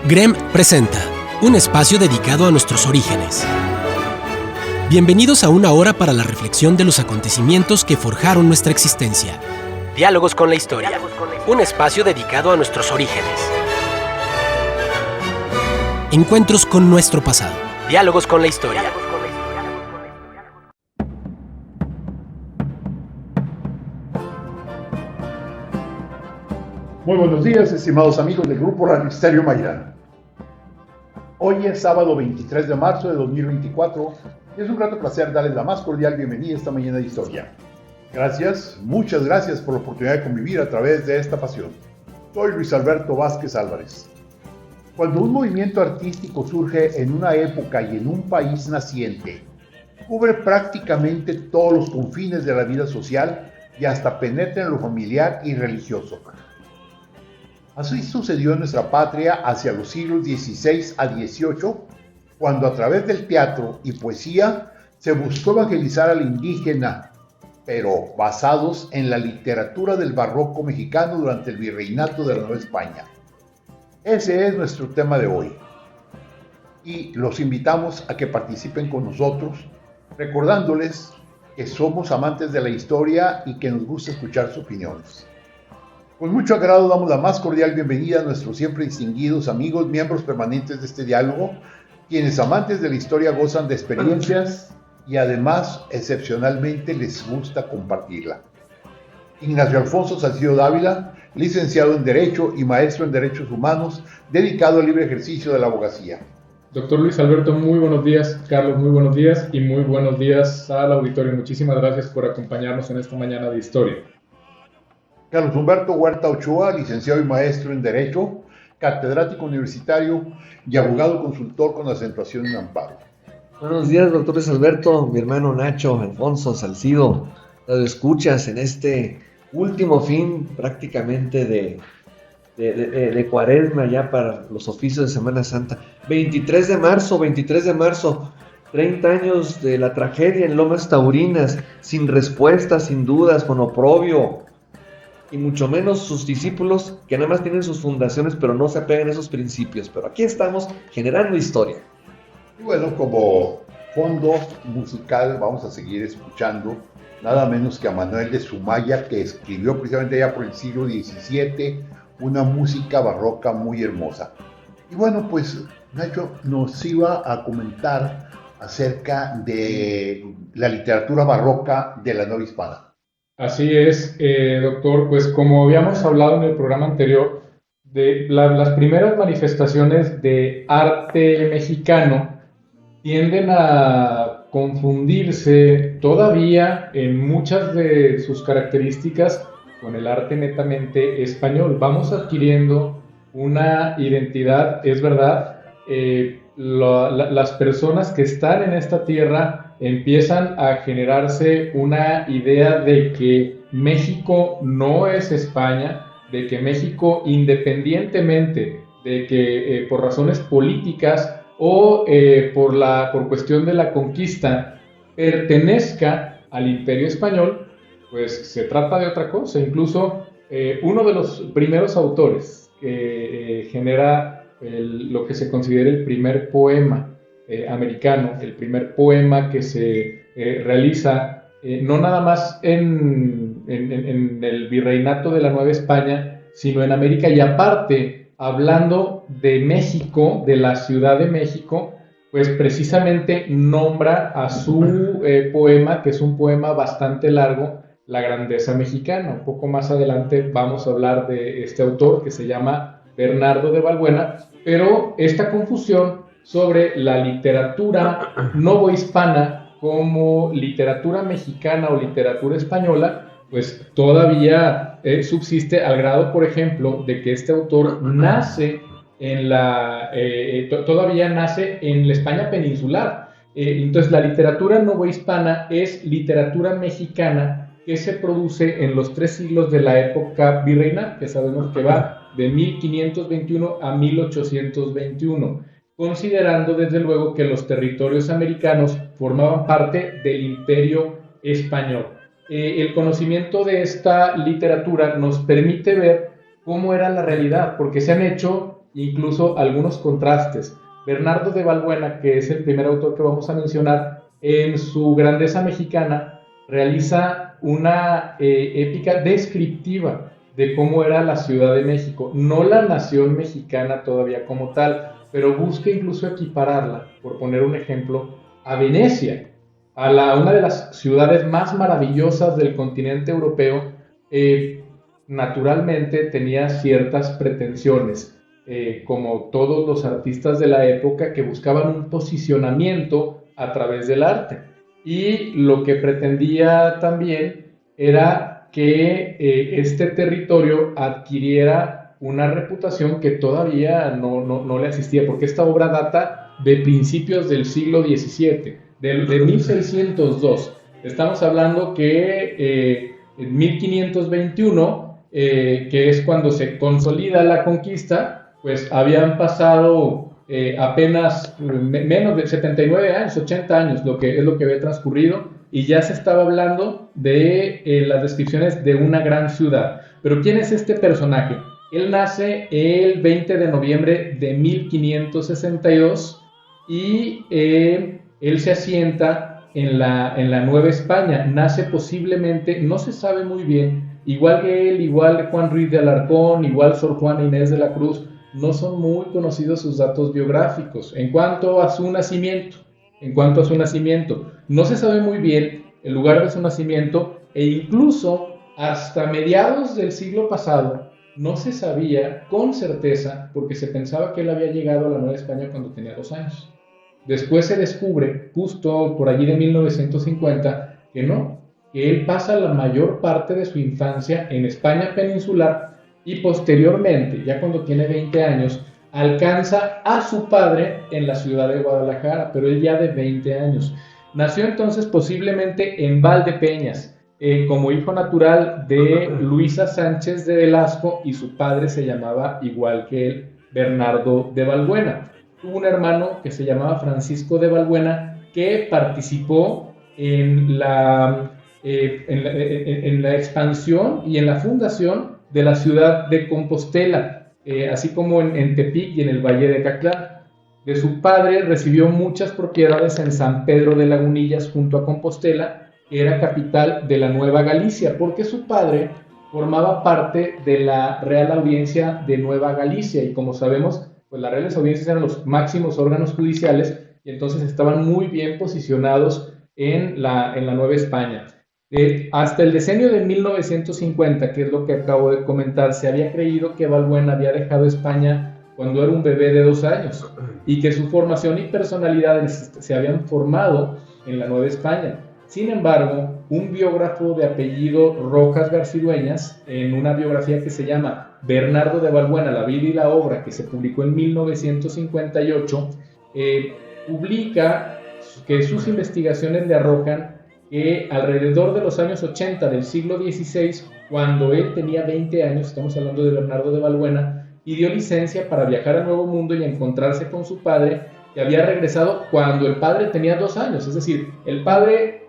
GREM presenta un espacio dedicado a nuestros orígenes. Bienvenidos a una hora para la reflexión de los acontecimientos que forjaron nuestra existencia. Diálogos con la historia. Un espacio dedicado a nuestros orígenes. Encuentros con nuestro pasado. Diálogos con la historia. Muy buenos días, estimados amigos del Grupo Radio Estéreo Mayran. Hoy es sábado 23 de marzo de 2024 y es un grato placer darles la más cordial bienvenida esta mañana de historia. Gracias, muchas gracias por la oportunidad de convivir a través de esta pasión. Soy Luis Alberto Vázquez Álvarez. Cuando un movimiento artístico surge en una época y en un país naciente, cubre prácticamente todos los confines de la vida social y hasta penetra en lo familiar y religioso. Así sucedió en nuestra patria hacia los siglos XVI a XVIII, cuando a través del teatro y poesía se buscó evangelizar al indígena, pero basados en la literatura del barroco mexicano durante el virreinato de la Nueva España. Ese es nuestro tema de hoy. Y los invitamos a que participen con nosotros, recordándoles que somos amantes de la historia y que nos gusta escuchar sus opiniones. Con mucho agrado damos la más cordial bienvenida a nuestros siempre distinguidos amigos, miembros permanentes de este diálogo, quienes amantes de la historia gozan de experiencias y además excepcionalmente les gusta compartirla. Ignacio Alfonso Salcido Dávila, licenciado en Derecho y maestro en Derechos Humanos, dedicado al libre ejercicio de la abogacía. Doctor Luis Alberto, muy buenos días. Carlos, muy buenos días y muy buenos días al auditorio. Muchísimas gracias por acompañarnos en esta mañana de historia. Carlos Humberto Huerta Ochoa, licenciado y maestro en Derecho, catedrático universitario y abogado consultor con acentuación en amparo. Buenos días, doctor Luis Alberto, mi hermano Nacho, Alfonso, Salcido, lo escuchas en este último fin prácticamente de Cuaresma ya para los oficios de Semana Santa. 23 de marzo, 30 años de la tragedia en Lomas Taurinas, sin respuesta, sin dudas, con oprobio, y mucho menos sus discípulos que nada más tienen sus fundaciones pero no se apegan a esos principios. Pero aquí estamos generando historia. Y bueno, como fondo musical vamos a seguir escuchando nada menos que a Manuel de Sumaya, que escribió precisamente ya por el siglo XVII una música barroca muy hermosa. Y bueno, pues Nacho nos iba a comentar acerca de la literatura barroca de la Nueva Hispana. Así es, doctor, pues como habíamos hablado en el programa anterior, de las primeras manifestaciones de arte mexicano tienden a confundirse todavía en muchas de sus características con el arte netamente español. Vamos adquiriendo una identidad, es verdad, las personas que están en esta tierra empiezan a generarse una idea de que México no es España, de que México, independientemente de que por razones políticas o por cuestión de la conquista pertenezca al Imperio Español, pues se trata de otra cosa. Incluso uno de los primeros autores que genera lo que se considera el primer poema americano, el primer poema que se realiza no nada más en el virreinato de la Nueva España, sino en América, y aparte hablando de México, de la Ciudad de México, pues precisamente nombra a su poema, que es un poema bastante largo, La Grandeza Mexicana. Un poco más adelante vamos a hablar de este autor que se llama Bernardo de Valbuena, pero esta confusión sobre la literatura novohispana como literatura mexicana o literatura española, pues todavía subsiste, al grado, por ejemplo, de que este autor nace todavía nace en la España peninsular. Entonces la literatura novohispana es literatura mexicana que se produce en los 3 siglos de la época virreinal, que sabemos que va de 1521 a 1821. Considerando desde luego que los territorios americanos formaban parte del Imperio Español. El conocimiento de esta literatura nos permite ver cómo era la realidad, porque se han hecho incluso algunos contrastes. Bernardo de Valbuena, que es el primer autor que vamos a mencionar, en su Grandeza Mexicana realiza una épica descriptiva de cómo era la Ciudad de México, no la nación mexicana todavía como tal, pero busca incluso equipararla, por poner un ejemplo, a Venecia, a una de las ciudades más maravillosas del continente europeo. Naturalmente tenía ciertas pretensiones, como todos los artistas de la época que buscaban un posicionamiento a través del arte. Y lo que pretendía también era que este territorio adquiriera una reputación que todavía no le asistía, porque esta obra data de principios del siglo XVII, de 1602. Estamos hablando que en 1521, que es cuando se consolida la conquista, pues habían pasado apenas menos de 79 años, 80 años, es lo que había transcurrido, y ya se estaba hablando de las descripciones de una gran ciudad. Pero ¿quién es este personaje? Él nace el 20 de noviembre de 1562 y él se asienta en la Nueva España. Nace posiblemente, no se sabe muy bien, igual que él, igual Juan Ruiz de Alarcón, igual Sor Juana Inés de la Cruz, no son muy conocidos sus datos biográficos. En cuanto a su nacimiento, no se sabe muy bien el lugar de su nacimiento, e incluso hasta mediados del siglo pasado no se sabía con certeza, porque se pensaba que él había llegado a la Nueva España cuando tenía 2 años. Después se descubre, justo por allí de 1950, que no, que él pasa la mayor parte de su infancia en España peninsular, y posteriormente, ya cuando tiene 20 años, alcanza a su padre en la ciudad de Guadalajara, pero él ya de 20 años. Nació entonces posiblemente en Valdepeñas, como hijo natural de Luisa Sánchez de Velasco, y su padre se llamaba, igual que él, Bernardo de Valbuena. Tuvo un hermano que se llamaba Francisco de Valbuena, que participó en la expansión y en la fundación de la ciudad de Compostela, así como en Tepic y en el Valle de Caclán. De su padre recibió muchas propiedades en San Pedro de Lagunillas junto a Compostela, que era capital de la Nueva Galicia, porque su padre formaba parte de la Real Audiencia de Nueva Galicia, y como sabemos, pues las Reales Audiencias eran los máximos órganos judiciales, y entonces estaban muy bien posicionados en la Nueva España. Hasta el decenio de 1950, que es lo que acabo de comentar, se había creído que Valbuena había dejado España cuando era un bebé de 2 años, y que su formación y personalidad se habían formado en la Nueva España. Sin embargo, un biógrafo de apellido Rojas Garcidueñas, en una biografía que se llama Bernardo de Valbuena, la vida y la obra, que se publicó en 1958, publica que sus investigaciones le arrojan que alrededor de los años 80 del siglo XVI, cuando él tenía 20 años, estamos hablando de Bernardo de Valbuena, pidió licencia para viajar al Nuevo Mundo y encontrarse con su padre, que había regresado cuando el padre tenía 2 años. Es decir, el padre,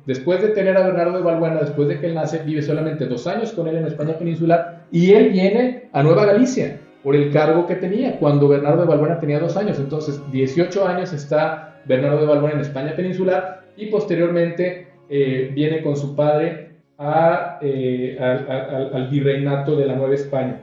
después de tener a Bernardo de Valbuena, después de que él nace, vive solamente 2 años con él en España peninsular, y él viene a Nueva Galicia por el cargo que tenía cuando Bernardo de Valbuena tenía 2 años. Entonces, 18 años está Bernardo de Valbuena en España peninsular, y posteriormente viene con su padre al virreinato de la Nueva España.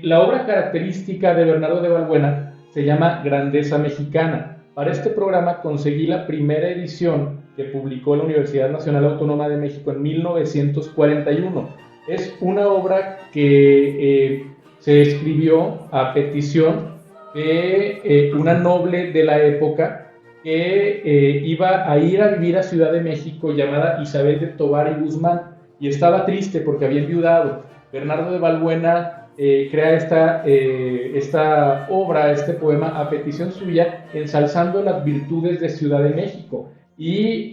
La obra característica de Bernardo de Valbuena se llama Grandeza Mexicana. Para este programa conseguí la primera edición que publicó la Universidad Nacional Autónoma de México en 1941. Es una obra que se escribió a petición de una noble de la época que iba a ir a vivir a Ciudad de México, llamada Isabel de Tovar y Guzmán, y estaba triste porque había enviudado. Bernardo de Valbuena crea esta obra, este poema, a petición suya, ensalzando las virtudes de Ciudad de México, y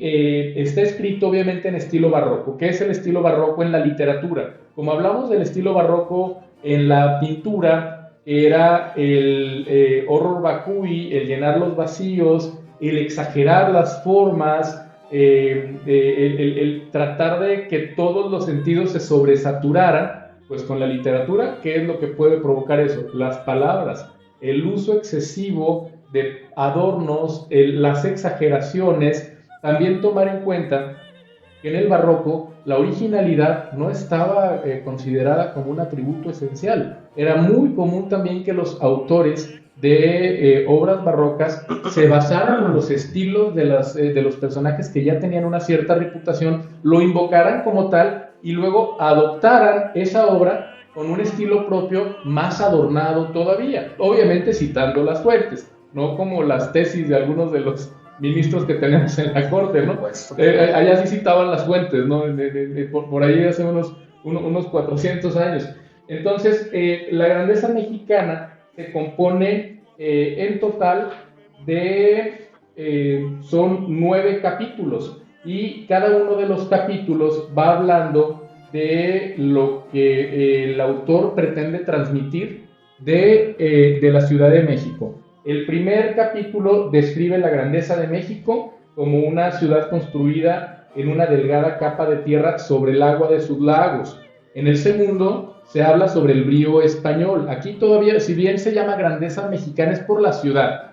está escrito obviamente en estilo barroco. ¿Qué es el estilo barroco en la literatura? Como hablamos del estilo barroco en la pintura, era el horror vacui, el llenar los vacíos, el exagerar las formas, el tratar de que todos los sentidos se sobresaturaran Pues con la literatura, ¿qué es lo que puede provocar eso? Las palabras, el uso excesivo de adornos, las exageraciones. También tomar en cuenta que en el barroco la originalidad no estaba considerada como un atributo esencial. Era muy común también que los autores de obras barrocas se basaran en los estilos de los personajes que ya tenían una cierta reputación, lo invocaran como tal y luego adoptaran esa obra con un estilo propio más adornado todavía, obviamente citando las fuentes, no como las tesis de algunos de los ministros que tenemos en la corte, ¿no? Allá sí citaban las fuentes, ¿no? Por ahí hace unos 400 años. Entonces, la grandeza mexicana se compone en total de, son 9 capítulos, y cada uno de los capítulos va hablando de lo que el autor pretende transmitir de la Ciudad de México. El primer capítulo describe la grandeza de México como una ciudad construida en una delgada capa de tierra sobre el agua de sus lagos. En el segundo se habla sobre el brío español. Aquí todavía, si bien se llama grandeza mexicana, es por la ciudad.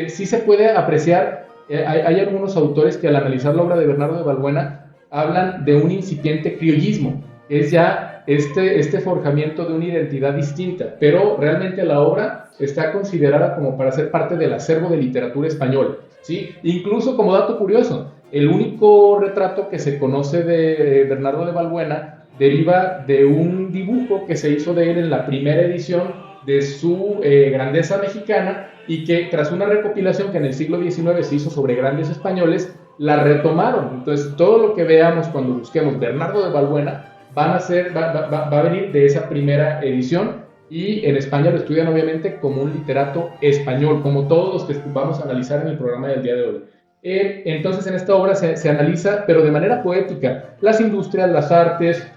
Sí se puede apreciar, hay algunos autores que al analizar la obra de Bernardo de Balbuena hablan de un incipiente criollismo, es ya este forjamiento de una identidad distinta, pero realmente la obra está considerada como para ser parte del acervo de literatura española, ¿sí? Incluso, como dato curioso, el único retrato que se conoce de Bernardo de Balbuena deriva de un dibujo que se hizo de él en la primera edición de su grandeza mexicana, y que tras una recopilación que en el siglo XIX se hizo sobre grandes españoles, la retomaron. Entonces, todo lo que veamos cuando busquemos Bernardo de Balbuena va a venir de esa primera edición, y en España lo estudian obviamente como un literato español, como todos los que vamos a analizar en el programa del día de hoy. Entonces, en esta obra se analiza, pero de manera poética, las industrias, las artes,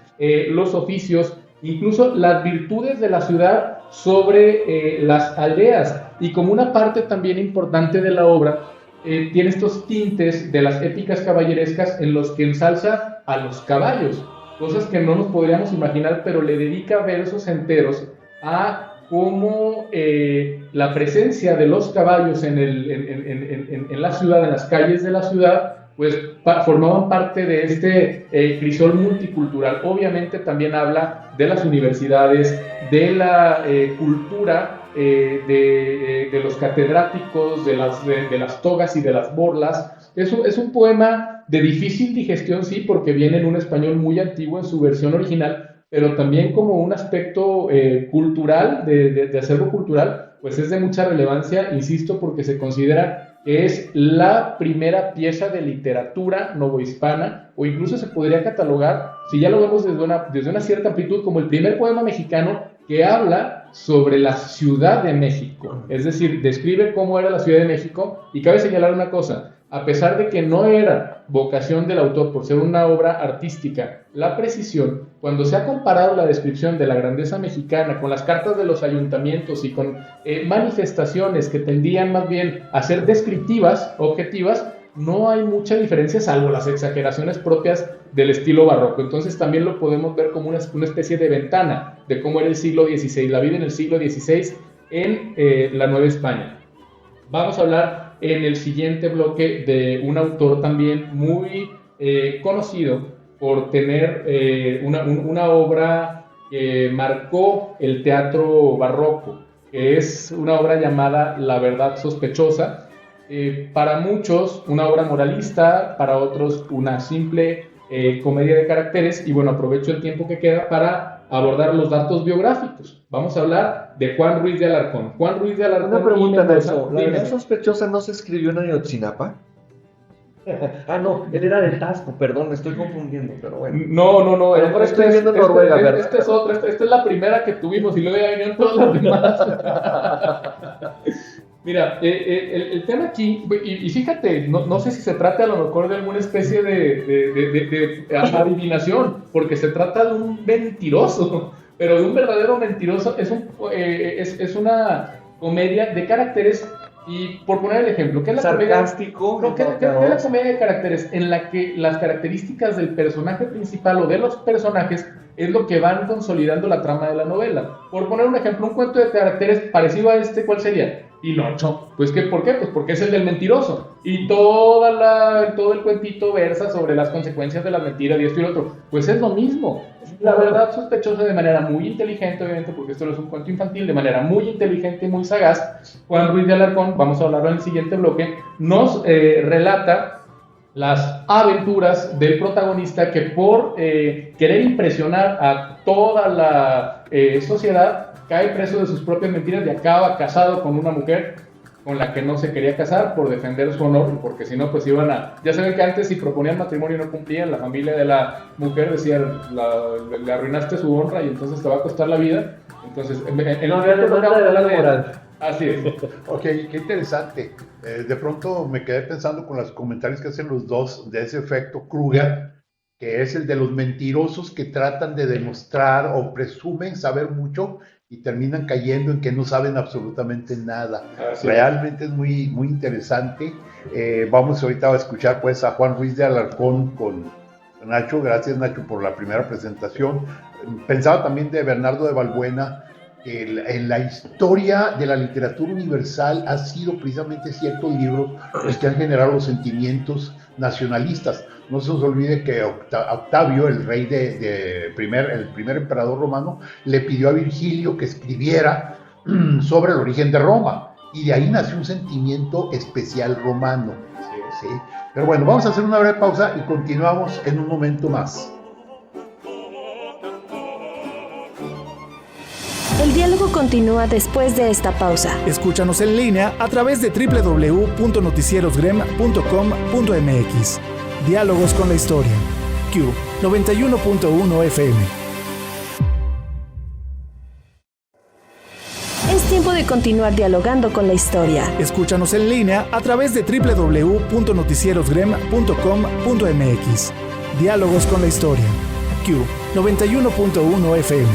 los oficios, incluso las virtudes de la ciudad sobre las aldeas, y como una parte también importante de la obra, tiene estos tintes de las épicas caballerescas en los que ensalza a los caballos, cosas que no nos podríamos imaginar, pero le dedica versos enteros a cómo la presencia de los caballos en la ciudad, en las calles de la ciudad, pues formaban parte de este crisol multicultural. Obviamente también habla de las universidades, de la cultura, de los catedráticos, de las togas y de las borlas. Es un poema de difícil digestión, sí, porque viene en un español muy antiguo en su versión original, pero también como un aspecto cultural, de acervo cultural, pues es de mucha relevancia, insisto, porque se considera que es la primera pieza de literatura novohispana, o incluso se podría catalogar, si ya lo vemos desde una cierta amplitud, como el primer poema mexicano que habla sobre la Ciudad de México. Es decir, describe cómo era la Ciudad de México, y cabe señalar una cosa: a pesar de que no era vocación del autor por ser una obra artística, la precisión, cuando se ha comparado la descripción de la grandeza mexicana con las cartas de los ayuntamientos y con manifestaciones que tendían más bien a ser descriptivas, objetivas, no hay mucha diferencia, salvo las exageraciones propias del estilo barroco. Entonces también lo podemos ver como una especie de ventana de cómo era el siglo XVI, la vida en el siglo XVI en la Nueva España. Vamos a hablar en el siguiente bloque de un autor también muy conocido por tener una obra que marcó el teatro barroco, que es una obra llamada La Verdad Sospechosa. Para muchos una obra moralista, para otros una simple comedia de caracteres, y bueno, aprovecho el tiempo que queda para abordar los datos biográficos. Vamos a hablar de Juan Ruiz de Alarcón. Juan Ruiz de Alarcón. Una pregunta, Nacho. ¿La Verdad Sospechosa no se escribió en Ayotzinapa? No, él era del Tasco, perdón, me estoy confundiendo, pero bueno. No. Ahora estoy viendo en Noruega, ¿verdad? Esta es otra, esta es la primera que tuvimos, y luego ya vinieron todas las demás. Mira, el tema aquí, y fíjate, no sé si se trata a lo mejor de alguna especie de adivinación, porque se trata de un mentiroso, pero de un verdadero mentiroso. Es una comedia de caracteres Y por poner el ejemplo, ¿qué es la sarcástico, comedia? ¿Qué es la comedia de caracteres? En la que las características del personaje principal o de los personajes es lo que van consolidando la trama de la novela. Por poner un ejemplo, un cuento de caracteres parecido a este, ¿cuál sería? Pinocho. Pues ¿por qué? Pues porque es el del mentiroso. Y todo el cuentito versa sobre las consecuencias de las mentiras y esto y lo otro. Pues es lo mismo. La verdad sospechosa, de manera muy inteligente, obviamente, porque esto no es un cuento infantil, de manera muy inteligente y muy sagaz, Juan Ruiz de Alarcón, vamos a hablarlo en el siguiente bloque, nos relata las aventuras del protagonista que por querer impresionar a toda la sociedad cae preso de sus propias mentiras y acaba casado con una mujer con la que no se quería casar por defender su honor, porque si no, pues iban a... Ya saben que antes si proponían matrimonio y no cumplían, la familia de la mujer decía, le arruinaste su honra y entonces te va a costar la vida. Entonces, no había demanda de la moral. Así es. Ok, qué interesante. De pronto me quedé pensando con los comentarios que hacen los dos de ese efecto Kruger, que es el de los mentirosos que tratan de demostrar o presumen saber mucho y terminan cayendo en que no saben absolutamente nada. Realmente es muy, muy interesante. Vamos ahorita a escuchar pues a Juan Ruiz de Alarcón con Nacho. Gracias, Nacho, por la primera presentación. Pensaba también de Bernardo de Balbuena, que en la historia de la literatura universal ha sido precisamente ciertos libros los que han generado los sentimientos nacionalistas. No se nos olvide que Octavio, el rey el primer emperador romano, le pidió a Virgilio que escribiera sobre el origen de Roma, y de ahí nació un sentimiento especial romano. ¿Sí? Pero bueno, vamos a hacer una breve pausa y continuamos en un momento más. El diálogo continúa después de esta pausa. Escúchanos en línea a través de www.noticierosgrem.com.mx. Diálogos con la historia. Q 91.1 FM. Es tiempo de continuar dialogando con la historia. Escúchanos en línea a través de www.noticierosgrem.com.mx. Diálogos con la historia. Q 91.1 FM.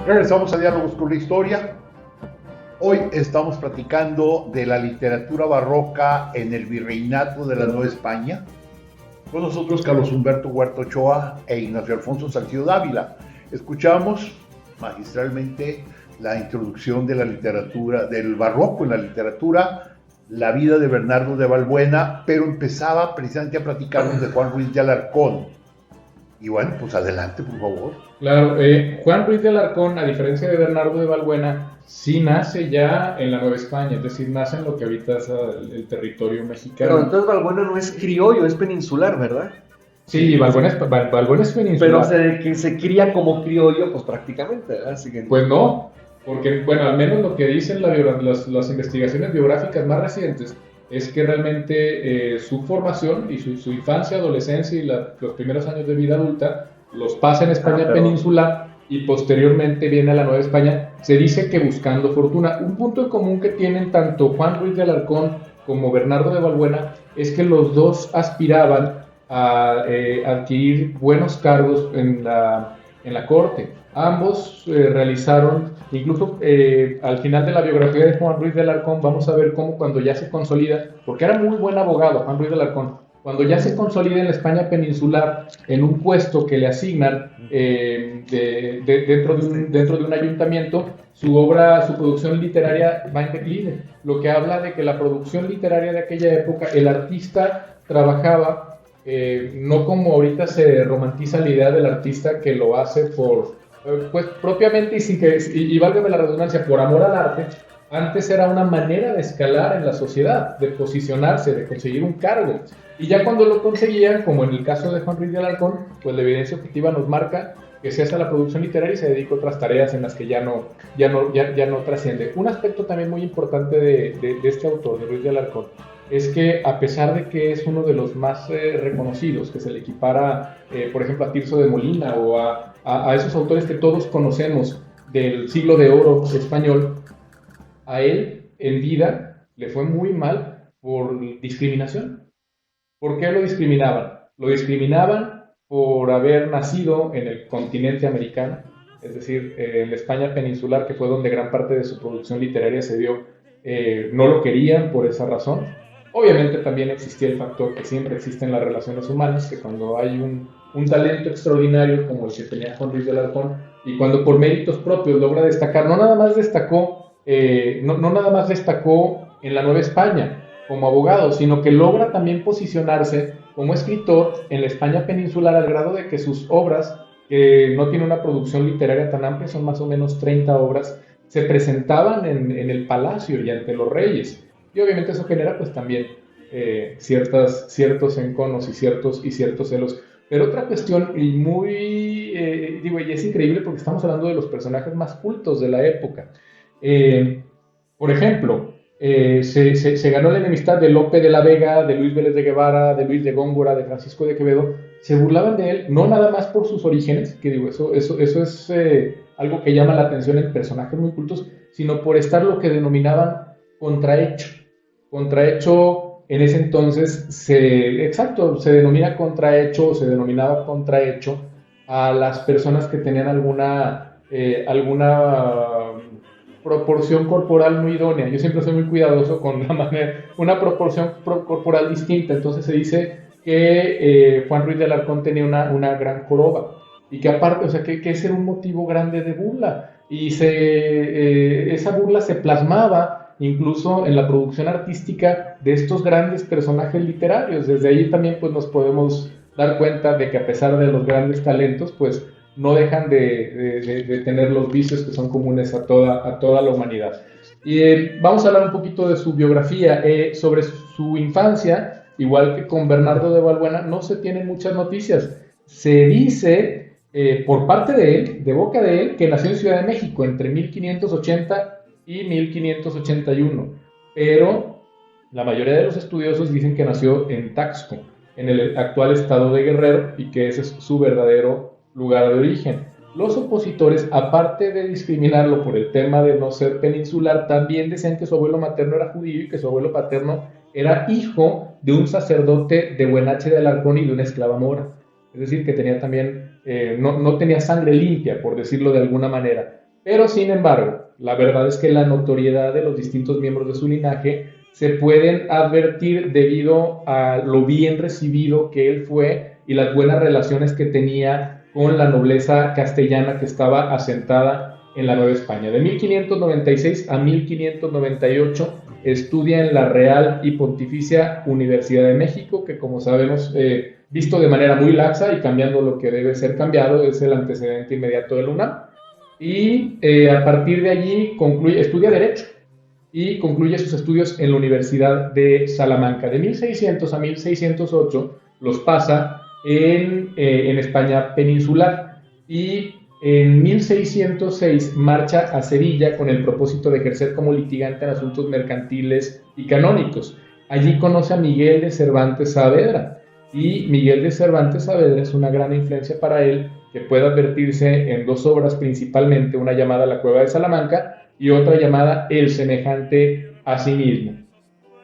Regresamos a Diálogos con la Historia. Hoy estamos platicando de la literatura barroca en el virreinato de la Nueva España. Con nosotros Carlos Humberto Huerta Ochoa e Ignacio Alfonso Salcido Dávila. Escuchamos magistralmente la introducción de la literatura, del barroco en la literatura, la vida de Bernardo de Balbuena, pero empezaba precisamente a platicarnos de Juan Ruiz de Alarcón. Y bueno, pues adelante, por favor. Claro, Juan Ruiz de Alarcón, a diferencia de Bernardo de Balbuena, sí nace ya en la Nueva España, es decir, nace en lo que ahorita es el territorio mexicano. Pero entonces Balbuena no es criollo, es peninsular, ¿verdad? Sí, Balbuena es peninsular. Pero que se cría como criollo, pues prácticamente, ¿verdad? Así que... Pues no, porque, bueno, al menos lo que dicen las investigaciones biográficas más recientes es que realmente su formación y su infancia, adolescencia y los primeros años de vida adulta los pasa en España peninsular y posteriormente viene a la Nueva España, se dice que buscando fortuna. Un punto en común que tienen tanto Juan Ruiz de Alarcón como Bernardo de Balbuena es que los dos aspiraban a adquirir buenos cargos en la corte. Ambos realizaron, incluso al final de la biografía de Juan Ruiz de Alarcón, vamos a ver cómo cuando ya se consolida, porque era muy buen abogado Juan Ruiz de Alarcón, cuando ya se consolida en la España peninsular en un puesto que le asignan dentro de un ayuntamiento, su producción literaria va en declive, lo que habla de que la producción literaria de aquella época, el artista trabajaba, no como ahorita se romantiza la idea del artista que lo hace pues propiamente y válgame la redundancia, por amor al arte. Antes era una manera de escalar en la sociedad, de posicionarse, de conseguir un cargo. Y ya cuando lo conseguían, como en el caso de Juan Ruiz de Alarcón, pues la evidencia objetiva nos marca que se hace la producción literaria y se dedica a otras tareas en las que ya no trasciende. Un aspecto también muy importante de este autor, de Ruiz de Alarcón, es que a pesar de que es uno de los más reconocidos, que se le equipara, por ejemplo, a Tirso de Molina o a esos autores que todos conocemos del siglo de oro español, a él en vida le fue muy mal por discriminación. ¿Por qué lo discriminaban? Lo discriminaban por haber nacido en el continente americano, es decir, en la España peninsular, que fue donde gran parte de su producción literaria se dio, no lo querían por esa razón. Obviamente también existía el factor que siempre existe en las relaciones humanas, que cuando hay un talento extraordinario como el que tenía Juan Ruiz de Alarcón, y cuando por méritos propios logra destacar, no nada más destacó en la Nueva España como abogado, sino que logra también posicionarse como escritor en la España peninsular, al grado de que sus obras, que no tiene una producción literaria tan amplia, son más o menos 30 obras, se presentaban en el palacio y ante los reyes. Y obviamente eso genera pues también ciertos enconos y ciertos celos. Pero otra cuestión, y y es increíble porque estamos hablando de los personajes más cultos de la época. Por ejemplo, se ganó la enemistad de Lope de la Vega, de Luis Vélez de Guevara, de Luis de Góngora, de Francisco de Quevedo. Se burlaban de él, no nada más por sus orígenes, que eso es algo que llama la atención en personajes muy cultos, sino por estar lo que denominaban contrahecho. Contrahecho en ese entonces se denominaba contrahecho a las personas que tenían alguna proporción corporal no idónea. Yo siempre soy muy cuidadoso con una proporción corporal distinta. Entonces se dice que Juan Ruiz de Alarcón tenía una gran joroba, y que aparte, que ese era un motivo grande de burla, y esa burla se plasmaba incluso en la producción artística de estos grandes personajes literarios. Desde ahí también pues nos podemos dar cuenta de que a pesar de los grandes talentos, pues no dejan de tener los vicios que son comunes a toda la humanidad. Y vamos a hablar un poquito de su biografía. Sobre su infancia, igual que con Bernardo de Valbuena, no se tienen muchas noticias. Se dice por parte de él, de boca de él, que nació en Ciudad de México entre 1580 y 1581, pero la mayoría de los estudiosos dicen que nació en Taxco, en el actual estado de Guerrero, y que ese es su verdadero lugar de origen. Los opositores, aparte de discriminarlo por el tema de no ser peninsular, también decían que su abuelo materno era judío y que su abuelo paterno era hijo de un sacerdote de Buenache de Alarcón y de una esclava mora. Es decir, que tenía también, no tenía sangre limpia, por decirlo de alguna manera. Pero, sin embargo, la verdad es que la notoriedad de los distintos miembros de su linaje se pueden advertir debido a lo bien recibido que él fue y las buenas relaciones que tenía con la nobleza castellana que estaba asentada en la Nueva España. De 1596 a 1598 estudia en la Real y Pontificia Universidad de México, que como sabemos, visto de manera muy laxa y cambiando lo que debe ser cambiado, es el antecedente inmediato del UNAM. Y a partir de allí estudia Derecho y concluye sus estudios en la Universidad de Salamanca. De 1600 a 1608 los pasa en España peninsular, y en 1606 marcha a Sevilla con el propósito de ejercer como litigante en asuntos mercantiles y canónicos. Allí conoce a Miguel de Cervantes Saavedra, y Miguel de Cervantes Saavedra es una gran influencia para él, que puede advertirse en dos obras principalmente, una llamada La Cueva de Salamanca y otra llamada El semejante a sí mismo.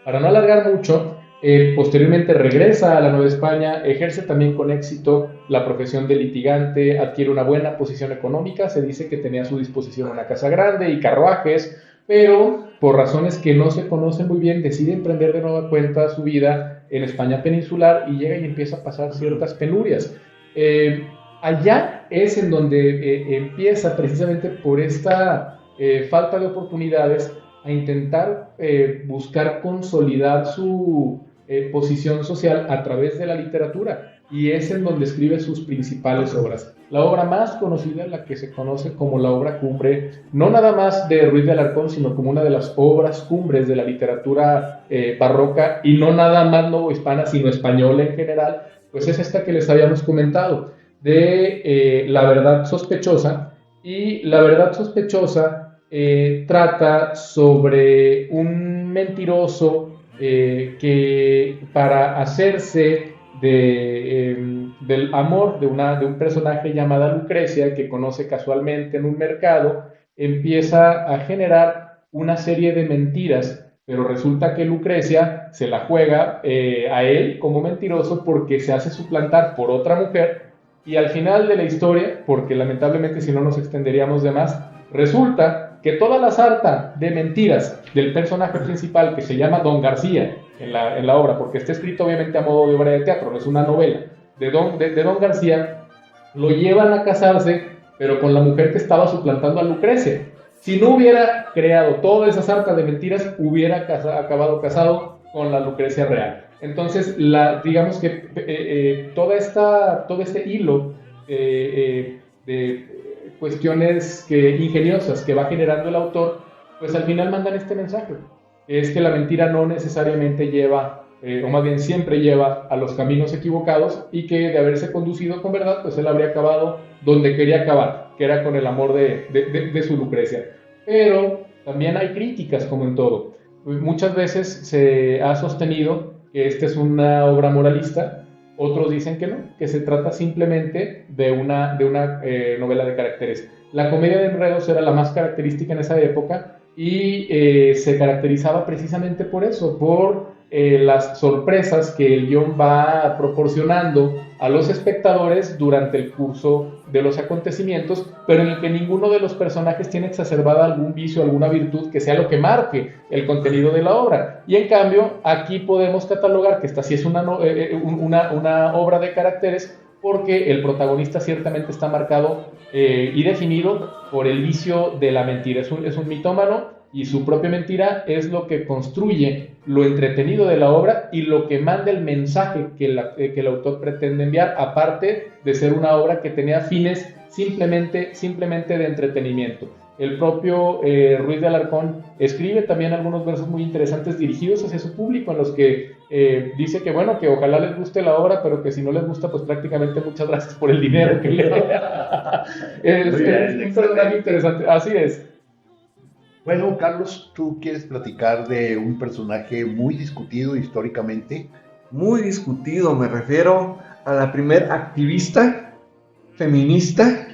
Para no alargar mucho, posteriormente regresa a la Nueva España, ejerce también con éxito la profesión de litigante, adquiere una buena posición económica, se dice que tenía a su disposición una casa grande y carruajes, pero por razones que no se conocen muy bien, decide emprender de nueva cuenta su vida en España peninsular y llega y empieza a pasar ciertas penurias. Allá es en donde empieza, precisamente por esta falta de oportunidades, a intentar buscar consolidar su posición social a través de la literatura, y es en donde escribe sus principales obras. La obra más conocida, la que se conoce como la obra cumbre, no nada más de Ruiz de Alarcón, sino como una de las obras cumbres de la literatura barroca, y no nada más novohispana, sino española en general, pues es esta que les habíamos comentado, de La verdad sospechosa. Y La verdad sospechosa trata sobre un mentiroso que, para hacerse del amor de un personaje llamada Lucrecia, que conoce casualmente en un mercado, empieza a generar una serie de mentiras, pero resulta que Lucrecia se la juega a él como mentiroso, porque se hace suplantar por otra mujer y al final de la historia, porque lamentablemente si no nos extenderíamos de más, resulta que toda la sarta de mentiras del personaje principal, que se llama Don García en la obra, porque está escrito obviamente a modo de obra de teatro, no es una novela, de Don García, lo llevan a casarse, pero con la mujer que estaba suplantando a Lucrecia. Si no hubiera creado toda esa sarta de mentiras, hubiera acabado casado con la Lucrecia real. Entonces, digamos que todo este hilo de cuestiones ingeniosas que va generando el autor, pues al final mandan este mensaje, es que la mentira no necesariamente lleva, o más bien siempre lleva a los caminos equivocados, y que de haberse conducido con verdad, pues él habría acabado donde quería acabar, que era con el amor de su Lucrecia. Pero también hay críticas, como en todo. Muchas veces se ha sostenido que esta es una obra moralista, otros dicen que no, que se trata simplemente de una novela de caracteres. La comedia de enredos era la más característica en esa época y se caracterizaba precisamente por eso, por las sorpresas que el guión va proporcionando a los espectadores durante el curso de los acontecimientos, pero en el que ninguno de los personajes tiene exacerbada algún vicio, alguna virtud que sea lo que marque el contenido de la obra. Y en cambio, aquí podemos catalogar que esta sí es una obra de caracteres, porque el protagonista ciertamente está marcado y definido por el vicio de la mentira. Es un mitómano, y su propia mentira es lo que construye lo entretenido de la obra y lo que manda el mensaje que el autor pretende enviar, aparte de ser una obra que tenía fines simplemente de entretenimiento. El propio Ruiz de Alarcón escribe también algunos versos muy interesantes dirigidos hacia su público, en los que dice que bueno, que ojalá les guste la obra, pero que si no les gusta, pues prácticamente muchas gracias por el dinero que le es un personaje interesante, así es. Bueno, Carlos, ¿tú quieres platicar de un personaje muy discutido históricamente? Muy discutido, me refiero a la primer activista feminista,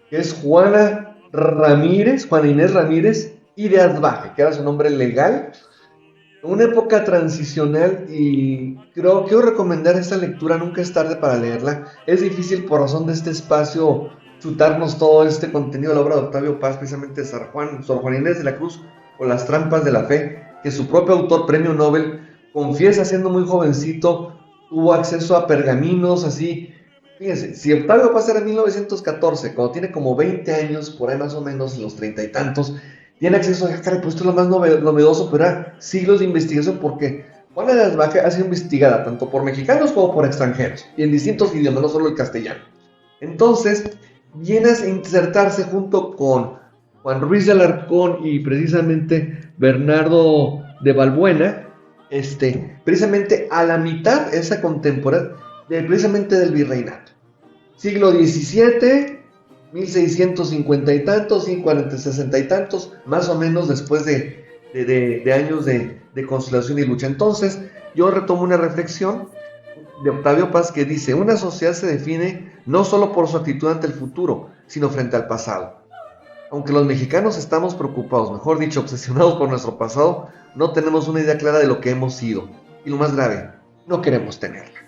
que es Juana Inés Ramírez y de Asbaje, que era su nombre legal. Una época transicional, y quiero recomendar esta lectura, nunca es tarde para leerla. Es difícil por razón de este espacio chutarnos todo este contenido de la obra de Octavio Paz, precisamente Sor Juana Inés de la Cruz o Las trampas de la fe, que su propio autor, premio Nobel, confiesa siendo muy jovencito, tuvo acceso a pergaminos así. Fíjense, si Octavio Paz era en 1914, cuando tiene como 20 años, por ahí más o menos, en los 30 y tantos, tiene acceso a, caray, pues esto es lo más novedoso, pero era siglos de investigación, porque Juana de Asbaje ha sido investigada tanto por mexicanos como por extranjeros, y en distintos idiomas, no solo el castellano. Entonces, viene a insertarse junto con Juan Ruiz de Alarcón y precisamente Bernardo de Balbuena, precisamente a la mitad, esa contemporánea, precisamente del virreinato. Siglo XVII, 1650 y tantos, 60 y tantos, más o menos después de años de consolación y lucha. Entonces, yo retomo una reflexión de Octavio Paz que dice: una sociedad se define no solo por su actitud ante el futuro, sino frente al pasado. Aunque los mexicanos estamos preocupados, mejor dicho, obsesionados por nuestro pasado, no tenemos una idea clara de lo que hemos sido. Y lo más grave, no queremos tenerla.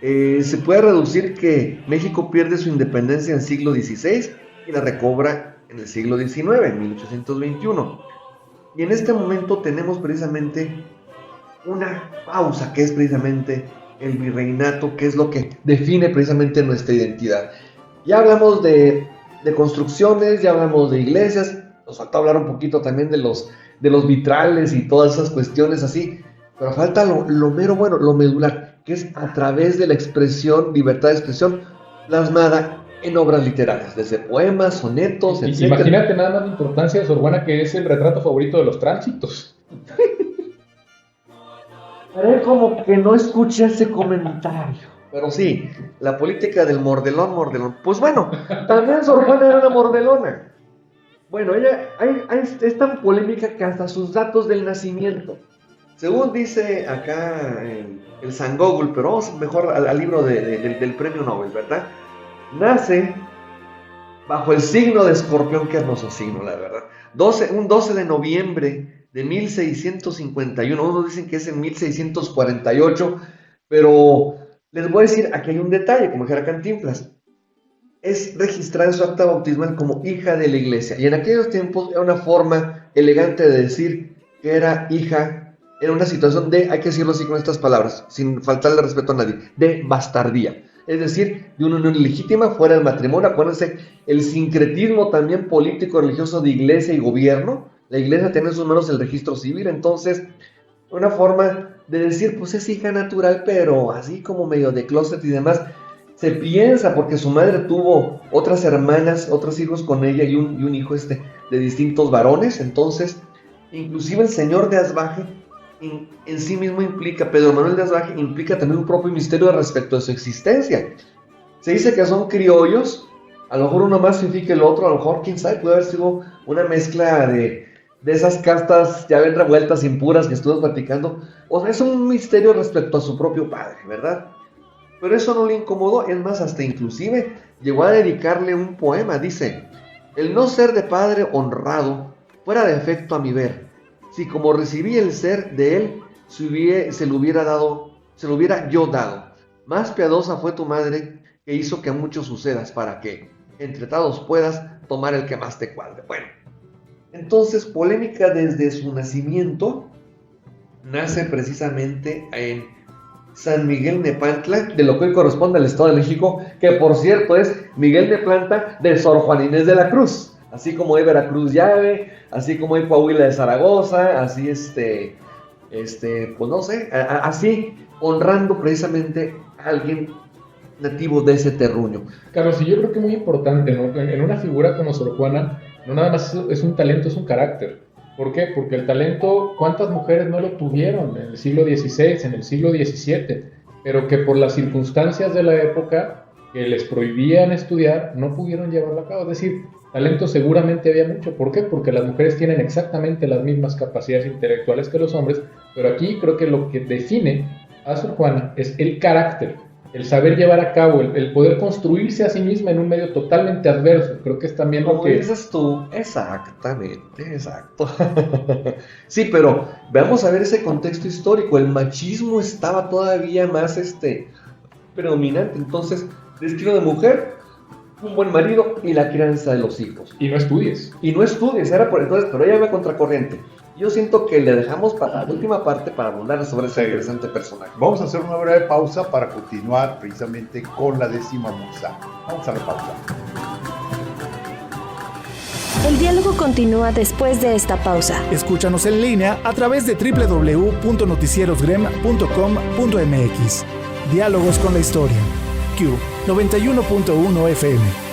Se puede reducir que México pierde su independencia en el siglo XVI y la recobra en el siglo XIX, en 1821. Y en este momento tenemos precisamente una pausa, que es precisamente el virreinato, que es lo que define precisamente nuestra identidad. Ya hablamos de construcciones, ya hablamos de iglesias, nos falta hablar un poquito también de los vitrales y todas esas cuestiones así, pero falta lo mero bueno, lo medular, que es a través de la expresión, libertad de expresión, plasmada en obras literarias, desde poemas, sonetos, etc. Imagínate nada más la importancia de Sor Juana, que es el retrato favorito de los tránsitos. Haré como que no escuché ese comentario. Pero sí, la política del mordelón. Pues bueno, también Sor Juana era una mordelona. Bueno, ella es tan polémica que hasta sus datos del nacimiento, según dice acá el San Google, pero vamos mejor al libro del premio Nobel, ¿verdad? Nace bajo el signo de Escorpión, qué hermoso signo, la verdad. Un 12 de noviembre de 1651, unos dicen que es en 1648, pero Les voy a decir, aquí hay un detalle, como dijera Cantinflas. Es registrada en su acta bautismal como hija de la iglesia. Y en aquellos tiempos era una forma elegante de decir que era hija, era una situación de, hay que decirlo así con estas palabras, sin faltarle respeto a nadie, de bastardía. Es decir, de una unión ilegítima fuera del matrimonio. Acuérdense, el sincretismo también político, religioso de iglesia y gobierno. La iglesia tiene en sus manos el registro civil, entonces, una forma de decir, pues es hija natural, pero así como medio de closet y demás. Se piensa porque su madre tuvo otras hermanas, otros hijos con ella y un hijo de distintos varones. Entonces, inclusive el señor de Asbaje en sí mismo implica, Pedro Manuel de Asbaje implica también un propio misterio respecto a su existencia. Se dice que son criollos, a lo mejor uno más significa el otro, a lo mejor, quién sabe, puede haber sido una mezcla de esas castas ya ven revueltas, impuras que estuvimos platicando. O sea, es un misterio respecto a su propio padre, ¿verdad? Pero eso no le incomodó, es más, hasta inclusive llegó a dedicarle un poema. Dice: el no ser de padre honrado fuera defecto a mi ver, si como recibí el ser de él se lo hubiera yo dado. Más piadosa fue tu madre, que hizo que a muchos sucedas, para que entre todos puedas tomar el que más te cuadre. Bueno, entonces, polémica desde su nacimiento. Nace precisamente en San Miguel Nepantla, de lo que hoy corresponde al Estado de México, que por cierto es Miguel Nepantla de Sor Juana Inés de la Cruz, así como hay Veracruz Llave, así como hay Coahuila de Zaragoza, así pues no sé, así honrando precisamente a alguien nativo de ese terruño. Carlos, y yo creo que es muy importante, ¿no? En una figura como Sor Juana, no nada más es un talento, es un carácter. ¿Por qué? Porque el talento, ¿cuántas mujeres no lo tuvieron en el siglo XVI, en el siglo XVII? Pero que por las circunstancias de la época que les prohibían estudiar, no pudieron llevarlo a cabo. Es decir, talento seguramente había mucho. ¿Por qué? Porque las mujeres tienen exactamente las mismas capacidades intelectuales que los hombres, pero aquí creo que lo que define a Sor Juana es el carácter, el saber llevar a cabo, el poder construirse a sí misma en un medio totalmente adverso. Creo que es también como lo que... dices tú, exactamente, exacto. Sí, pero veamos a ver ese contexto histórico. El machismo estaba todavía más predominante. Entonces, destino de mujer, un buen marido y la crianza de los hijos. Y no estudies. Era por entonces, pero ella va contracorriente. Yo siento que le dejamos para la última parte para abundar sobre ese interesante personaje. Vamos a hacer una breve pausa para continuar precisamente con la 10ª musa. Vamos a la pausa. El diálogo continúa después de esta pausa. Escúchanos en línea a través de www.noticierosgrem.com.mx. Diálogos con la historia. Q 91.1 FM.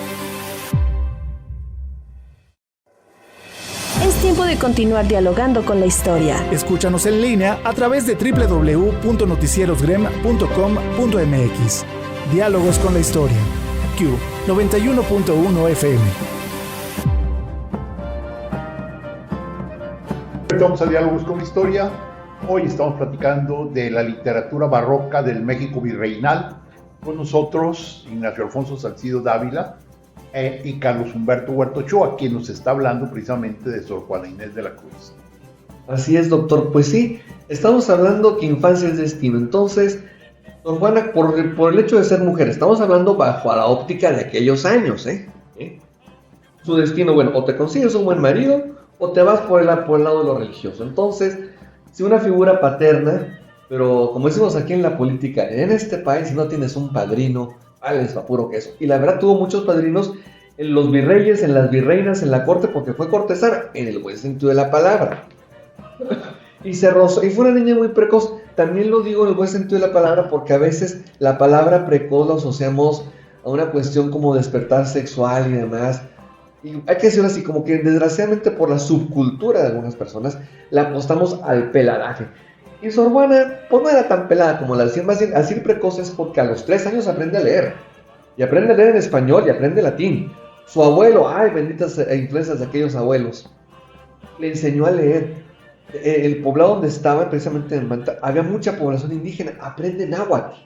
Es tiempo de continuar dialogando con la historia. Escúchanos en línea a través de www.noticierosgrem.com.mx. Diálogos con la historia. Q 91.1 FM. Vamos a Diálogos con la Historia. Hoy estamos platicando de la literatura barroca del México virreinal. Con nosotros Ignacio Alfonso Salcido Dávila y Carlos Humberto Huerta Ochoa, quien nos está hablando precisamente de Sor Juana Inés de la Cruz. Así es, doctor. Pues sí, estamos hablando que infancia es destino. Entonces, Sor Juana, por el hecho de ser mujer, estamos hablando bajo la óptica de aquellos años, Su destino, bueno, o te consigues un buen marido o te vas por el lado de lo religioso. Entonces, si una figura paterna, pero como decimos aquí en la política, en este país, si no tienes un padrino, vales pa' puro queso. Y la verdad tuvo muchos padrinos en los virreyes, en las virreinas, en la corte, porque fue cortesana, en el buen sentido de la palabra. Y se rozó, y fue una niña muy precoz. También lo digo en el buen sentido de la palabra, porque a veces la palabra precoz la asociamos a una cuestión como despertar sexual y demás. Y hay que decirlo así, como que desgraciadamente por la subcultura de algunas personas, la apostamos al peladaje. Y Sor Juana, pues no era tan pelada como la decían, más bien, así precoz es porque a los 3 años aprende a leer. Y aprende a leer en español y aprende latín. Su abuelo, ay, benditas influencias de aquellos abuelos, le enseñó a leer. El poblado donde estaba, precisamente en Manta, había mucha población indígena, aprende náhuatl.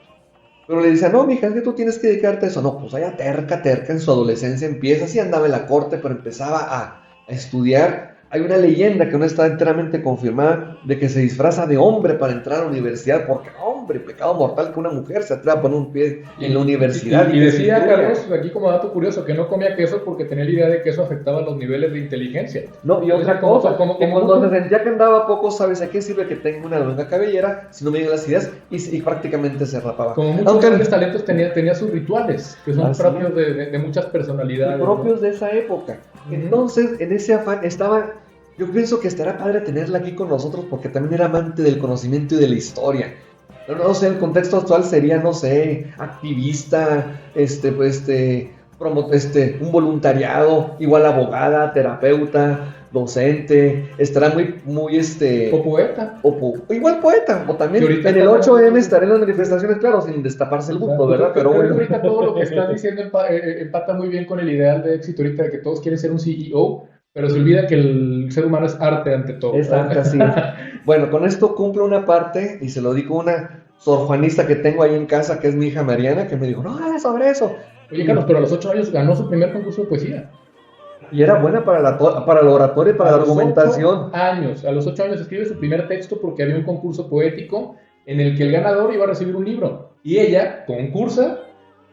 Pero le decía, no, mija, es que tú tienes que dedicarte a eso. No, pues ella terca, en su adolescencia empieza, así andaba en la corte, pero empezaba a estudiar. Hay una leyenda que no está enteramente confirmada de que se disfraza de hombre para entrar a la universidad, porque, hombre, hombre, pecado mortal que una mujer se atreva a poner un pie en la universidad. Y decía Carlos, aquí como dato curioso, que no comía queso porque tenía la idea de que eso afectaba los niveles de inteligencia. No, y otra cosa, que cuando se sentía que andaba poco, ¿sabes a qué sirve que tenga una longa cabellera si no me llegan las ideas? Y prácticamente se rapaba. Como muchos grandes talentos tenía sus rituales, que son propios de muchas personalidades. Y propios de esa época. Entonces, en ese afán estaba... Yo pienso que estará padre tenerla aquí con nosotros porque también era amante del conocimiento y de la historia. No sé, el contexto actual sería, no sé, activista, un voluntariado, igual abogada, terapeuta, docente, estará muy o poeta. Igual poeta, o también en el 8M estará en las manifestaciones, claro, sin destaparse el busto, ¿verdad? Pero bueno. Ahorita todo lo que estás diciendo empata muy bien con el ideal de éxito ahorita de que todos quieren ser un CEO, pero se olvida que el ser humano es arte ante todo. Es arte, así. Bueno, con esto cumple una parte, y se lo digo a una sorjuanista que tengo ahí en casa, que es mi hija Mariana, que me dijo, no, es sobre eso. Oye, Carlos, pero a los 8 años ganó su primer concurso de poesía. Y era buena para la oratoria y para la argumentación. A los 8 años escribe su primer texto porque había un concurso poético en el que el ganador iba a recibir un libro. Y ella concursa,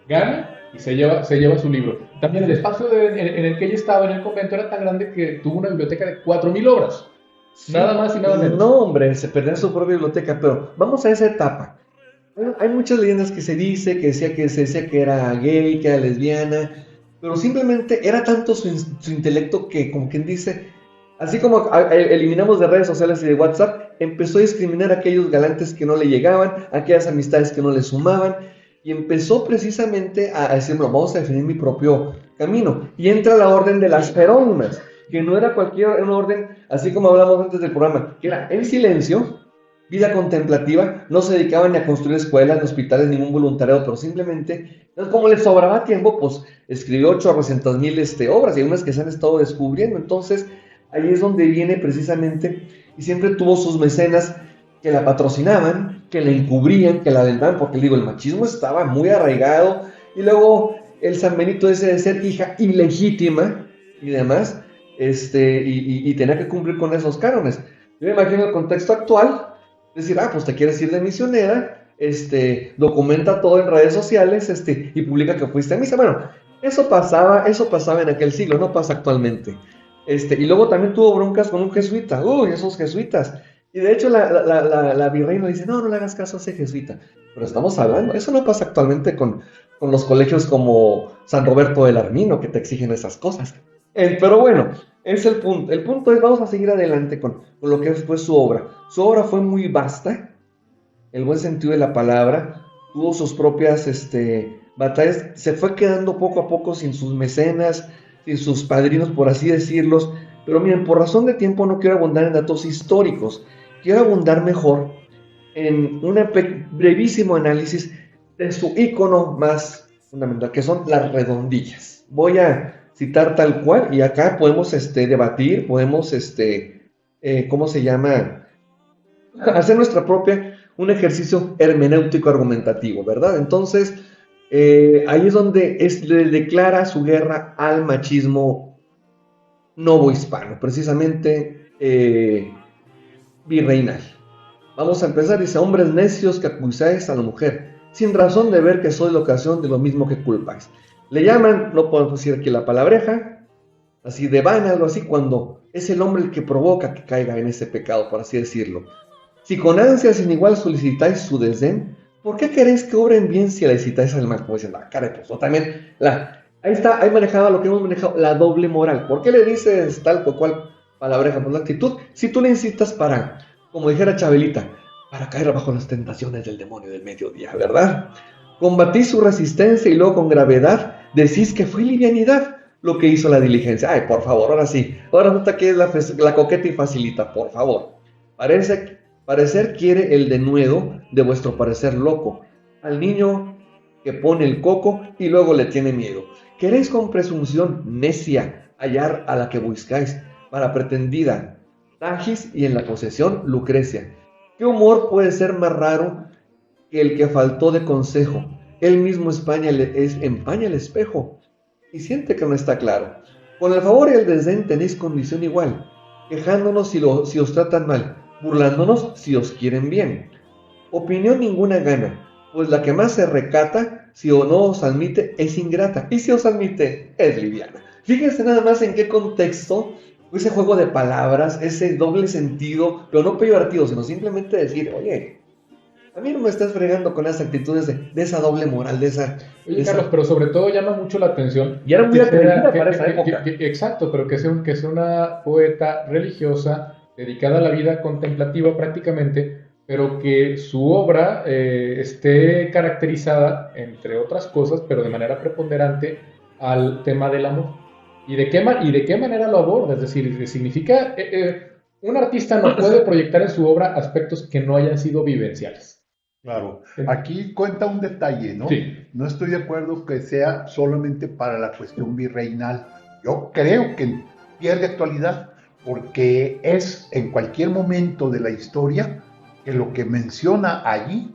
gana y se lleva su libro. También el espacio en el que ella estaba en el convento era tan grande que tuvo una biblioteca de 4,000 obras. Sí, nada más y nada menos. No, hombre, se perdió su propia biblioteca, pero vamos a esa etapa. Bueno, hay muchas leyendas que se decía que era gay, que era lesbiana, pero simplemente era tanto su intelecto que, como quien dice, así como eliminamos de redes sociales y de WhatsApp, empezó a discriminar a aquellos galantes que no le llegaban, a aquellas amistades que no le sumaban, y empezó precisamente a decir, bueno, vamos a definir mi propio camino. Y entra la orden de las Jerónimas, que no era cualquier una orden, así como hablamos antes del programa, que era en silencio, vida contemplativa, no se dedicaban ni a construir escuelas, ni hospitales, ningún voluntariado, pero simplemente, como les sobraba tiempo, pues escribió 800,000 obras, y hay unas que se han estado descubriendo. Entonces, ahí es donde viene precisamente, y siempre tuvo sus mecenas que la patrocinaban, que la encubrían, que la alentaban, porque digo, el machismo estaba muy arraigado, y luego el San Benito ese de ser hija ilegítima y demás, y tenía que cumplir con esos cánones. Yo me imagino el contexto actual, decir, pues te quieres ir de misionera, documenta todo en redes sociales, y publica que fuiste a misa. Bueno, eso pasaba en aquel siglo, no pasa actualmente. Y luego también tuvo broncas con un jesuita, esos jesuitas. Y de hecho la virreina dice, no le hagas caso a ese jesuita. Pero estamos hablando, eso no pasa actualmente con los colegios como San Roberto del Armino, que te exigen esas cosas. Pero bueno, es el punto. El punto es, vamos a seguir adelante con lo que fue su obra. Su obra fue muy vasta, el buen sentido de la palabra, tuvo sus propias batallas, se fue quedando poco a poco sin sus mecenas, sin sus padrinos, por así decirlos. Pero miren, por razón de tiempo no quiero abundar en datos históricos, quiero abundar mejor en un brevísimo análisis de su ícono más fundamental, que son las redondillas. Voy a citar tal cual, y acá podemos debatir, podemos, ¿cómo se llama? Hacer nuestra propia, un ejercicio hermenéutico argumentativo, ¿verdad? Entonces, ahí es donde le declara su guerra al machismo novohispano, precisamente virreinal. Vamos a empezar, dice, hombres necios que acusáis a la mujer, sin razón de ver que soy la ocasión de lo mismo que culpáis. Le llaman, no podemos decir aquí la palabreja, así de vana, algo así, cuando es el hombre el que provoca que caiga en ese pecado, por así decirlo. Si con ansia sin igual solicitáis su desdén, ¿por qué queréis que obren bien si la incitáis al mal? Como dicen, cara, pues, o también, ahí manejaba lo que hemos manejado, la doble moral. ¿Por qué le dices tal o cual palabreja? Por la actitud, si tú le incitas para, como dijera Chabelita, para caer bajo las tentaciones del demonio del mediodía, ¿verdad? Combatís su resistencia y luego con gravedad decís que fue livianidad lo que hizo la diligencia. Ay, por favor, ahora sí. Ahora resulta que es la coqueta y facilita, por favor. Parecer quiere el denuedo de vuestro parecer loco. Al niño que pone el coco y luego le tiene miedo. Queréis con presunción necia hallar a la que buscáis para pretendida Tagis y en la posesión Lucrecia. ¿Qué humor puede ser más raro que el que faltó de consejo? Él mismo empaña el espejo y siente que no está claro. Con el favor y el desdén tenéis condición igual, quejándonos si os tratan mal, burlándonos si os quieren bien. opinión ninguna gana, pues la que más se recata, si o no os admite, es ingrata, y si os admite, es liviana. Fíjense nada más en qué contexto ese juego de palabras, ese doble sentido, pero no peyorativo, sino simplemente decir, oye, a mí no me estás fregando con esas actitudes de esa doble moral, de esa... Oye, Carlos, pero sobre todo llama mucho la atención. Y era muy atrevida para esa época. Exacto, pero que sea una poeta religiosa, dedicada a la vida contemplativa prácticamente, pero que su obra esté caracterizada, entre otras cosas, pero de manera preponderante, al tema del amor. ¿Y de qué manera lo aborda? Es decir, significa... un artista no puede proyectar en su obra aspectos que no hayan sido vivenciales. Claro, aquí cuenta un detalle, ¿no? Sí. No estoy de acuerdo que sea solamente para la cuestión virreinal. Yo creo que pierde actualidad porque es en cualquier momento de la historia que lo que menciona allí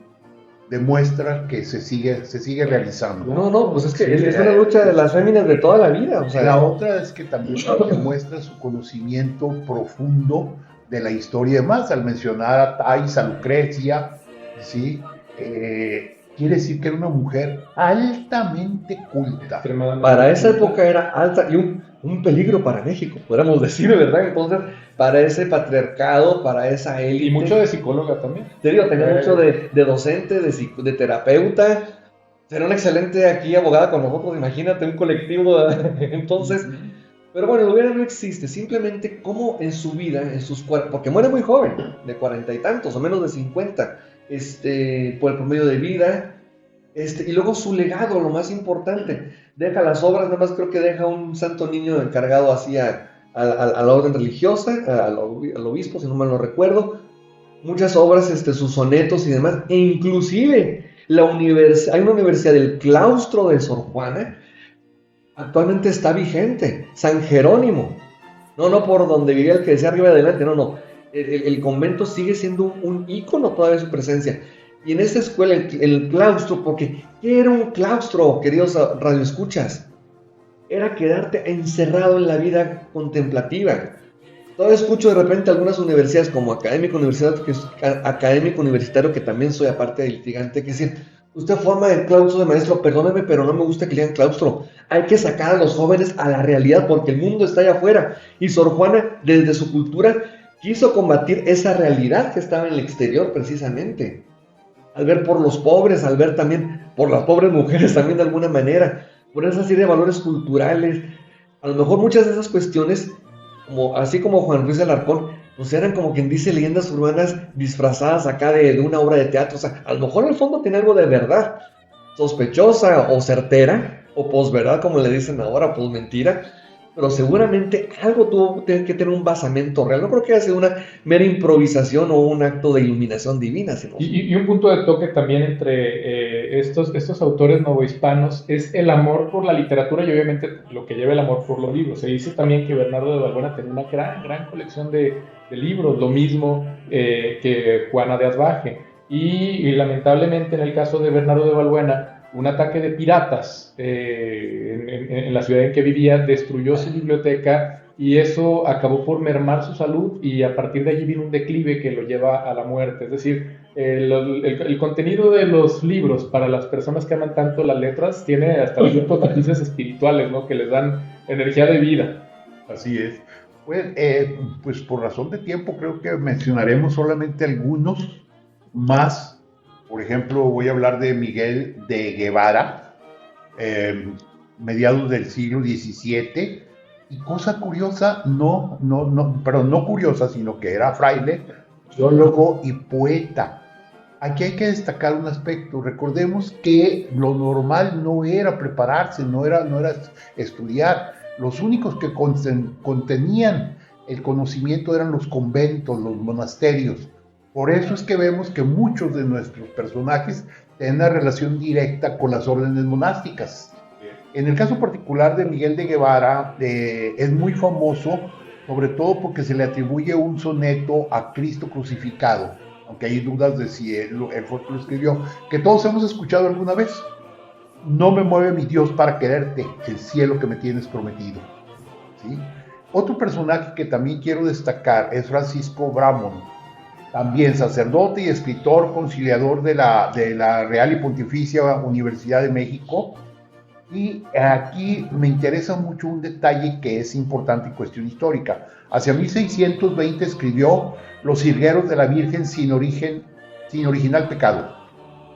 demuestra que se sigue realizando. No, pues es que es una lucha de las féminas de toda la vida. O sea, la otra es que también demuestra su conocimiento profundo de la historia y demás, al mencionar a Thais, a Lucrecia, ¿sí? Quiere decir que era una mujer altamente culta. Para esa época era alta y un peligro para México, podríamos decir, ¿verdad? Entonces, para ese patriarcado, para esa élite. Y mucho de psicóloga también. Tenía mucho de docente, de terapeuta. Será una excelente aquí abogada con nosotros, imagínate, un colectivo. Entonces, pero bueno, el hubiera no existe, simplemente como en su vida, en sus cuerpos, porque muere muy joven, de 40 y tantos, o menos de 50, por el promedio de vida, y luego su legado, lo más importante, deja las obras, nada más creo que deja un santo niño encargado así a la orden religiosa, al obispo, si no mal no recuerdo, muchas obras, sus sonetos y demás, e inclusive hay una universidad del claustro de Sor Juana, actualmente está vigente, San Jerónimo, no por donde vivía el que decía arriba y adelante, no, el convento sigue siendo un ícono todavía de su presencia. Y en esta escuela, el claustro, porque ¿qué era un claustro, queridos radioescuchas? Era quedarte encerrado en la vida contemplativa. Todavía escucho de repente algunas universidades como académico universitario, que también soy aparte de litigante, que dicen, usted forma el claustro de maestro, perdóneme, pero no me gusta que le digan claustro. Hay que sacar a los jóvenes a la realidad porque el mundo está allá afuera. Y Sor Juana, desde su cultura, quiso combatir esa realidad que estaba en el exterior precisamente. Al ver por los pobres, al ver también por las pobres mujeres también de alguna manera, por esa serie de valores culturales. A lo mejor muchas de esas cuestiones, así como Juan Ruiz Alarcón, pues eran como quien dice leyendas urbanas disfrazadas acá de una obra de teatro. O sea, a lo mejor en el fondo tiene algo de verdad, sospechosa o certera, o posverdad como le dicen ahora, pues mentira, pero seguramente algo tuvo que tener un basamento real. No creo que haya sido una mera improvisación o un acto de iluminación divina. Sino... Y un punto de toque también entre estos autores novohispanos es el amor por la literatura y obviamente lo que lleva el amor por los libros. Se dice también que Bernardo de Balbuena tenía una gran colección de libros, lo mismo que Juana de Asbaje. Y lamentablemente en el caso de Bernardo de Balbuena, un ataque de piratas en la ciudad en que vivía destruyó su biblioteca y eso acabó por mermar su salud y a partir de allí vino un declive que lo lleva a la muerte. Es decir, el contenido de los libros para las personas que aman tanto las letras tiene hasta ciertos matices espirituales, ¿no? Que les dan energía de vida. Así es. Pues por razón de tiempo creo que mencionaremos solamente algunos más. Por ejemplo, voy a hablar de Miguel de Guevara, mediados del siglo XVII, y cosa curiosa, no curiosa, sino que era fraile, teólogo y poeta. Aquí hay que destacar un aspecto. Recordemos que lo normal no era prepararse, no era estudiar. Los únicos que contenían el conocimiento eran los conventos, los monasterios. Por eso es que vemos que muchos de nuestros personajes tienen una relación directa con las órdenes monásticas. En el caso particular de Miguel de Guevara, es muy famoso, sobre todo porque se le atribuye un soneto a Cristo crucificado, aunque hay dudas de si él fue que lo escribió, que todos hemos escuchado alguna vez. No me mueve mi Dios para quererte, el cielo que me tienes prometido. ¿Sí? Otro personaje que también quiero destacar es Francisco Bramont. también sacerdote y escritor conciliador de la Real y Pontificia Universidad de México. Y aquí me interesa mucho un detalle que es importante en cuestión histórica. Hacia 1620 escribió Los Jilgueros de la Virgen sin original pecado.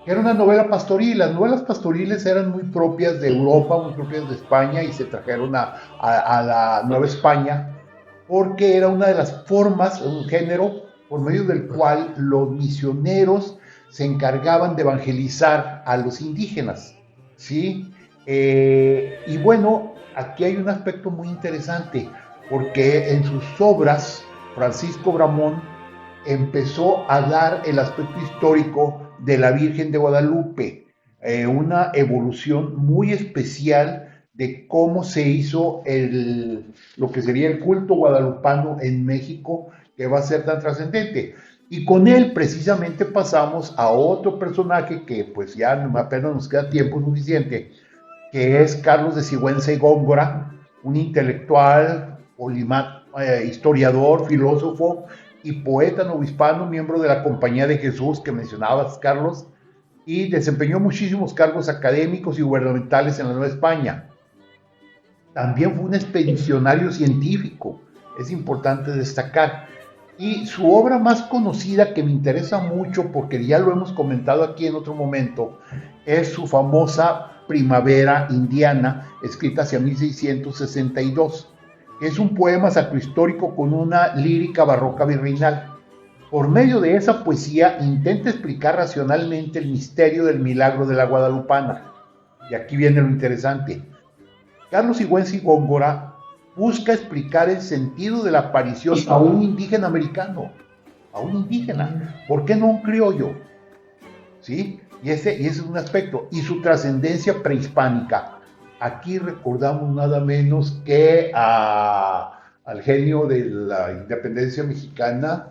Era una novela pastoril. Las novelas pastoriles eran muy propias de Europa, muy propias de España, y se trajeron a la Nueva España porque era una de las formas, un género por medio del cual los misioneros se encargaban de evangelizar a los indígenas, ¿sí? Y bueno, aquí hay un aspecto muy interesante, porque en sus obras Francisco Bramón empezó a dar el aspecto histórico de la Virgen de Guadalupe, una evolución muy especial de cómo se hizo lo que sería el culto guadalupano en México, que va a ser tan trascendente. Y con él precisamente pasamos a otro personaje que pues ya apenas nos queda tiempo suficiente, que es Carlos de Sigüenza y Góngora, un intelectual, historiador, filósofo y poeta novohispano, miembro de la Compañía de Jesús que mencionabas, Carlos, y desempeñó muchísimos cargos académicos y gubernamentales en la Nueva España. También fue un expedicionario científico, es importante destacar. Y su obra más conocida, que me interesa mucho porque ya lo hemos comentado aquí en otro momento, es su famosa Primavera Indiana, escrita hacia 1662, que es un poema sacrohistórico con una lírica barroca virreinal. Por medio de esa poesía intenta explicar racionalmente el misterio del milagro de la Guadalupana. Y aquí viene lo interesante. Carlos Sigüenza y Góngora busca explicar el sentido de la aparición a un indígena americano, a un indígena, ¿por qué no un criollo? ¿Sí? Y ese es un aspecto, y su trascendencia prehispánica. Aquí recordamos nada menos que al genio de la independencia mexicana,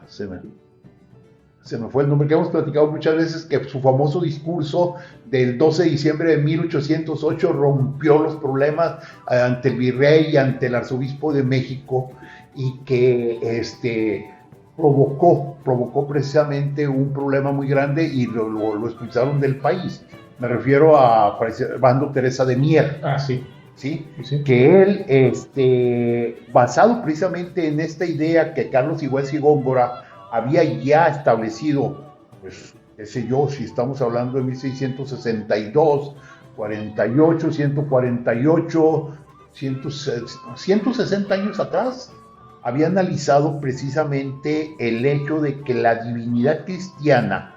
se me fue el nombre, que hemos platicado muchas veces, que su famoso discurso del 12 de diciembre de 1808 rompió los problemas ante el virrey y ante el arzobispo de México, y que provocó precisamente un problema muy grande y lo expulsaron del país. Me refiero a Bando Teresa de Mier. Sí. ¿Sí? Sí. Que él, basado precisamente en esta idea que Carlos Sigüenza y Góngora había ya establecido, pues, qué sé yo, si estamos hablando de 1662, 48, 148, 160 años atrás, había analizado precisamente el hecho de que la divinidad cristiana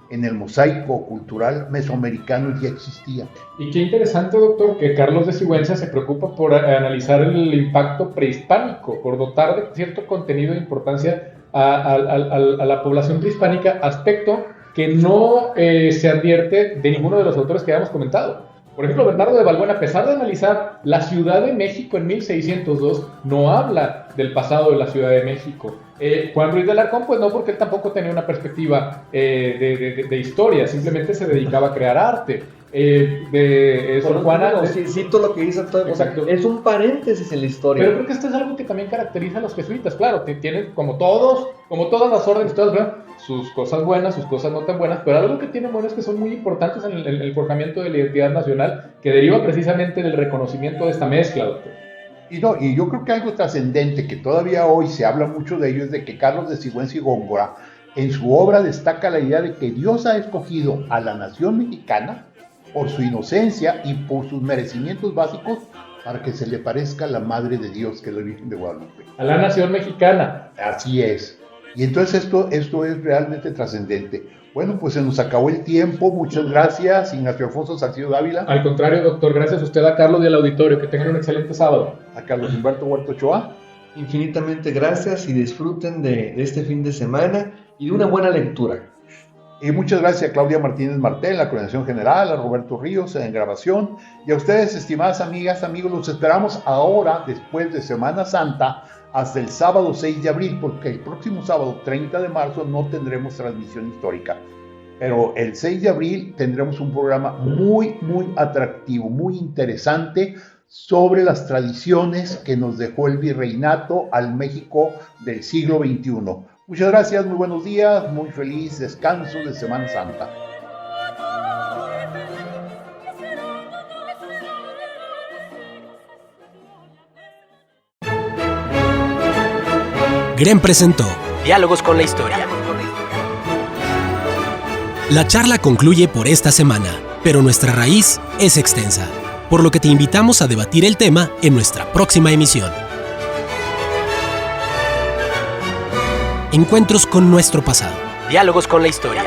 en el mosaico cultural mesoamericano ya existía. Y qué interesante, doctor, que Carlos de Sigüenza se preocupa por analizar el impacto prehispánico, por dotar de cierto contenido de importancia a la población prehispánica, aspecto que no se advierte de ninguno de los autores que habíamos comentado. Por ejemplo, Bernardo de Balbuena, a pesar de analizar la Ciudad de México en 1602, no habla del pasado de la Ciudad de México. Juan Ruiz de Alarcón, pues no, porque él tampoco tenía una perspectiva de historia, simplemente se dedicaba a crear arte. Sor Juana... Cito lo que dice todo. Exacto. Es un paréntesis en la historia. Pero creo que esto es algo que también caracteriza a los jesuitas. Claro, tienen como todas las órdenes, sus cosas buenas, sus cosas no tan buenas, pero algo que tienen bueno es que son muy importantes en el forjamiento de la identidad nacional, que deriva precisamente del reconocimiento de esta mezcla, doctor. Y yo creo que algo trascendente, que todavía hoy se habla mucho de ello, es de que Carlos de Sigüenza y Góngora, en su obra destaca la idea de que Dios ha escogido a la nación mexicana por su inocencia y por sus merecimientos básicos para que se le parezca a la Madre de Dios, que es la Virgen de Guadalupe. A la nación mexicana. Así es. Y entonces esto es realmente trascendente. Bueno, pues se nos acabó el tiempo. Muchas gracias, Ignacio Alfonso Salcido Dávila. Al contrario, doctor, gracias a usted, a Carlos y al auditorio. Que tengan un excelente sábado. A Carlos Humberto Huerta Ochoa. Infinitamente gracias y disfruten de este fin de semana y de una buena lectura. Y muchas gracias a Claudia Martínez Martel, la coordinación general, a Roberto Ríos en grabación, y a ustedes, estimadas amigas, amigos, los esperamos ahora, después de Semana Santa, hasta el sábado 6 de abril, porque el próximo sábado 30 de marzo no tendremos transmisión histórica. Pero el 6 de abril tendremos un programa muy, muy atractivo, muy interesante, sobre las tradiciones que nos dejó el virreinato al México del siglo XXI. Muchas gracias, muy buenos días, muy feliz descanso de Semana Santa. GREN presentó Diálogos con la Historia. La charla concluye por esta semana, pero nuestra raíz es extensa, por lo que te invitamos a debatir el tema en nuestra próxima emisión. Encuentros con nuestro pasado. Diálogos con la Historia.